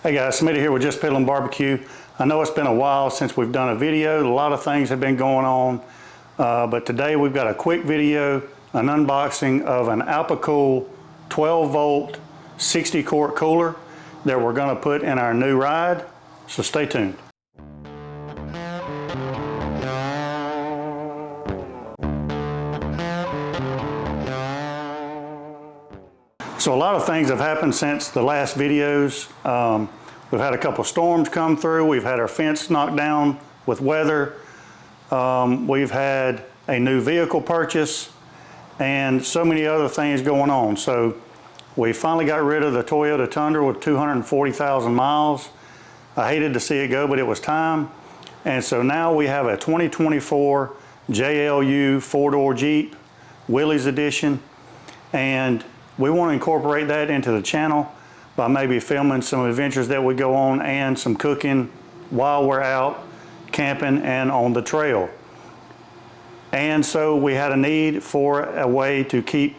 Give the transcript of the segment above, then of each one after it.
Hey guys, Smitty here with Just Piddlin Barbecue. I know it's been a while since we've done a video. A lot of things have been going on, but today we've got a quick video, an unboxing of an Alpicool 12 volt 60 quart cooler that we're going to put in our new ride, so stay tuned. So a lot of things have happened since the last videos. We've had a couple storms come through. We've had our fence knocked down with weather. We've had a new vehicle purchase and so many other things going on. So we finally got rid of the Toyota Tundra with 240,000 miles. I hated to see it go, but it was time. And so now we have a 2024 JLU four-door Jeep, Willys Edition, and we want to incorporate that into the channel by maybe filming some adventures that we go on and some cooking while we're out camping and on the trail. And so we had a need for a way to keep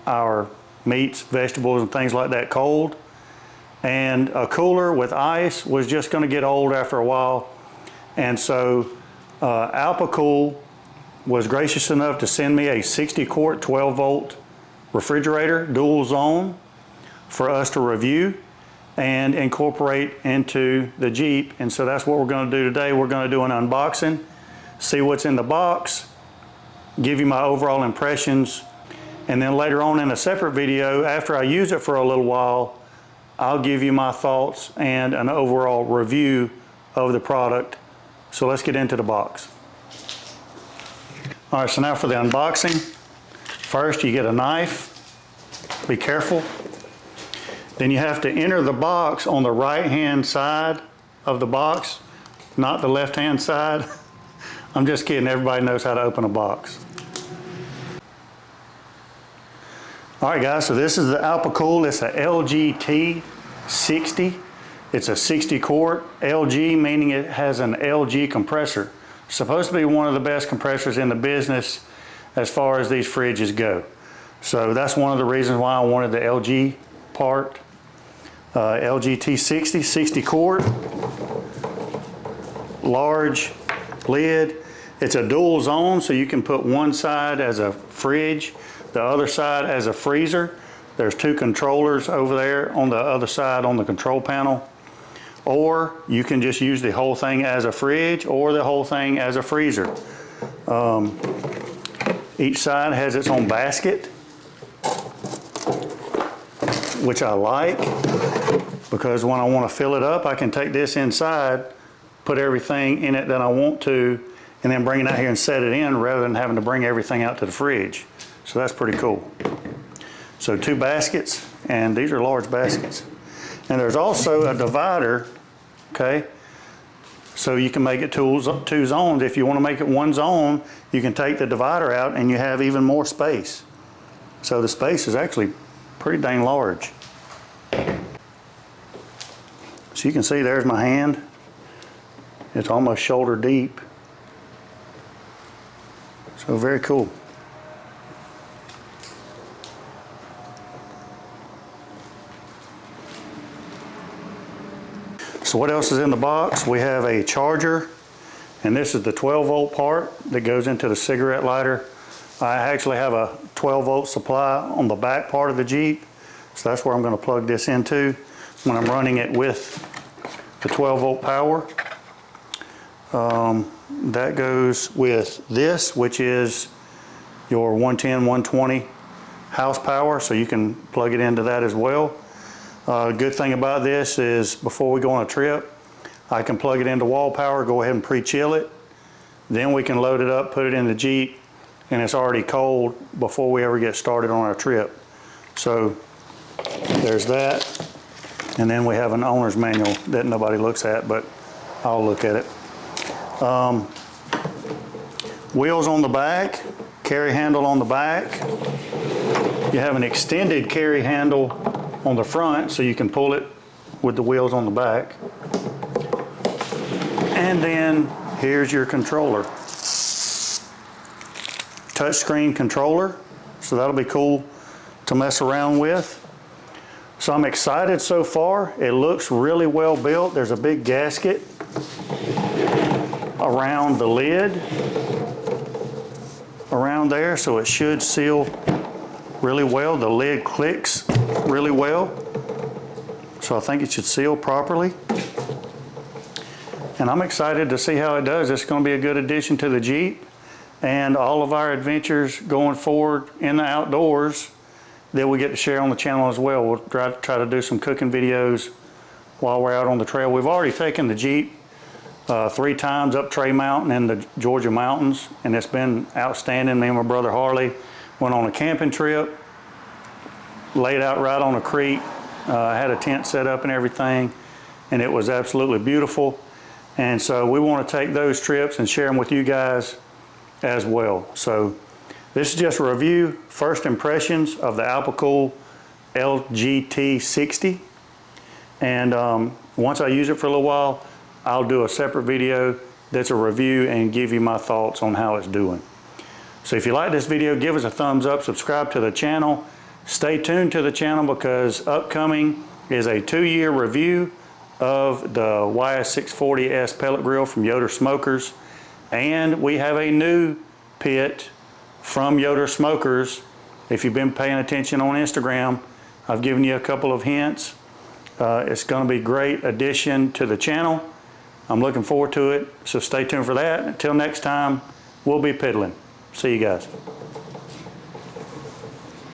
our meats, vegetables, and things like that cold. And a cooler with ice was just going to get old after a while. And so Alpicool was gracious enough to send me a 60 quart 12 volt refrigerator, dual zone, for us to review and incorporate into the Jeep. And so that's what we're going to do today. We're going to do an unboxing, see what's in the box, give you my overall impressions, and then later on in a separate video, after I use it for a little while, I'll give you my thoughts and an overall review of the product. So let's get into the box. All right, so now for the unboxing. First, you get a knife. Be careful. Then you have to enter the box on the right-hand side of the box, not the left-hand side. I'm just kidding. Everybody knows how to open a box. All right, guys, so this is the Alpicool. It's a LGT60. It's a 60 quart LG, meaning it has an LG compressor. Supposed to be one of the best compressors in the business as far as these fridges go. So that's one of the reasons why I wanted the LG part. LGT60, 60 quart, large lid. It's a dual zone, so you can put one side as a fridge, the other side as a freezer. There's two controllers over there on the other side on the control panel. Or you can just use the whole thing as a fridge or the whole thing as a freezer. Each side has its own basket, which I like, because when I want to fill it up, I can take this inside, put everything in it that I want to, and then bring it out here and set it in rather than having to bring everything out to the fridge. So that's pretty cool. So two baskets, and these are large baskets. And there's also a divider, okay? So you can make it two zones. If you want to make it one zone, you can take the divider out and you have even more space. So the space is actually pretty dang large. So you can see there's my hand. It's almost shoulder deep. So very cool. So what else is in the box? We have a charger, and this is the 12 volt part that goes into the cigarette lighter. I actually have a 12 volt supply on the back part of the Jeep, so that's where I'm going to plug this into when I'm running it with the 12 volt power. That goes with this, which is your 110, 120 house power, so you can plug it into that as well. Good thing about this is before we go on a trip, I can plug it into wall power, go ahead and pre-chill it. Then we can load it up, put it in the Jeep, and it's already cold before we ever get started on our trip. So there's that. And then we have an owner's manual that nobody looks at, but I'll look at it. Wheels on the back, carry handle on the back. You have an extended carry handle on the front, so you can pull it with the wheels on the back. And then here's your controller. Touchscreen controller, so that'll be cool to mess around with. So I'm excited so far. It looks really well built. There's a big gasket around the lid, around there, so it should seal really well. The lid clicks really well, so I think it should seal properly. And I'm excited to see how it does. It's going to be a good addition to the Jeep and all of our adventures going forward in the outdoors that we get to share on the channel as well. We'll try to do some cooking videos while we're out on the trail. We've already taken the Jeep 3 times up Trey Mountain in the Georgia mountains, and it's been outstanding. Me and my brother Harley went on a camping trip, laid out right on a creek, had a tent set up and everything, and it was absolutely beautiful. And so we want to take those trips and share them with you guys as well. So this is just a review, first impressions of the Alpicool LGT60. And once I use it for a little while, I'll do a separate video that's a review and give you my thoughts on how it's doing. So if you like this video, give us a thumbs up, subscribe to the channel. Stay tuned to the channel because upcoming is a 2-year review of the YS640S pellet grill from Yoder Smokers. And we have a new pit from Yoder Smokers. If you've been paying attention on Instagram, I've given you a couple of hints. It's going to be a great addition to the channel. I'm looking forward to it, so stay tuned for that. Until next time, we'll be piddling. See you guys.